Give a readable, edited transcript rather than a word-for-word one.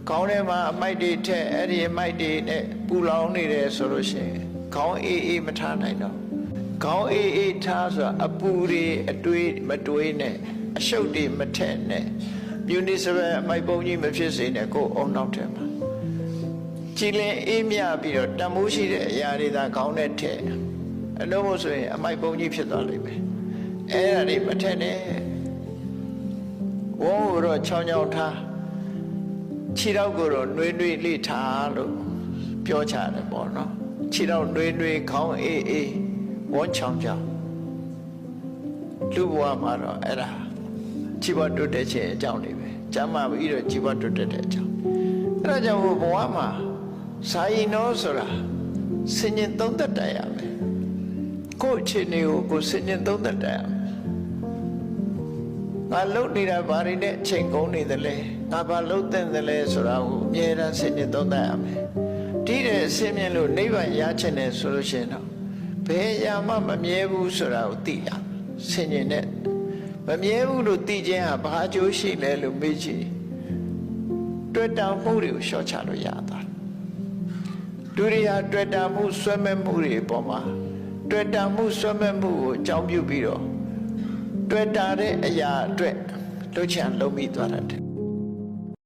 ခေါင်းထဲမှာအမိုက်တွေထက်အဲ့ဒီအမိုက်တွေနဲ့ပူလောင်နေတယ်ဆိုလို့ရှိရင်ခေါင်းအေးမထားနိုင်တော့ခေါင်းအေးထားဆိုတာအပူတွေအတွေးမတွေးနဲ့အရှုပ်တွေမထက်နဲ့မြူနီစပယ်အမိုက်ပုံကြီးမဖြစ်စေနဲ့ကိုယ်အုံနောက်ထဲမှာကြည်လင်အေးမြပြီးတော့တန်မိုးရှိတဲ့အရာတွေသာခေါင်းနဲ့ထည့်အလို့မို့ဆိုရင်အမိုက်ပုံကြီးဖြစ်သွားလိမ့်မယ်အဲ့ဒါတွေမထက်နဲ့ဝုန်းကိုတော့ချောင်းချောင်းထားခြေထောက်ကိုတော့နှွေးနှွေးလေးထားလို့ပြောချတယ်ပေါ့နော်ခြေထောက်နှွေးနှွေးခေါင်းအေးဝန်းချောင်းချောင်းလူဘဝမှာတော့အဲ့ဒါជីវတုတ်တဲ့ခြင်းအကြောင်းတွေပဲကျမ်းမာပြီးတော့ជីវတုတ်တဲ့အကြောင်းအဲ့ဒါကြောင့်ဘဝမှာစာရင်တော်ဆိုတာစဉ္ញသုံးသက်တိုင်ရမယ်ကိုယ့်အခြေအနေကိုစဉ္ញသုံးသက်တိုင်ရမယ်ငါလှုပ်နေတာဘာတွေနဲ့အချိန်ကုန်နေသလဲငါဘာလှုပ်တဲ့သလဲဆိုတာကိုအမြဲတမ်းစဉ္ញသုံးသက်ရမယ်ဒီတဲ့အစင်းမြင်လို့နိဗ္ဗာန်ရချင်တယ်ဆိုလို့ရှိရင်တော့ဘယ်အရာမှမမြဲဘူးဆိုတာကိုသိရစဉ္ញနဲ့မမြဲဘူးလို့သိခြင်းဟာဘာအကျိုးရှိလဲလို့မေးကြည့်တွေ့တာမှုတွေကိုလျှော့ချလို့ရတာဒုတိယတွေ့တာမှုဆွဲမဲ့မှုတွေအပေါ်မှာတွေ့တာမှုဆွဲမဲ့မှုကိုအကြောင်းပြုပြီးတော့တွေ့တာတဲ့အရာအတွက်လှုပ်ချင်လှုပ်မိသွားတတ်တယ်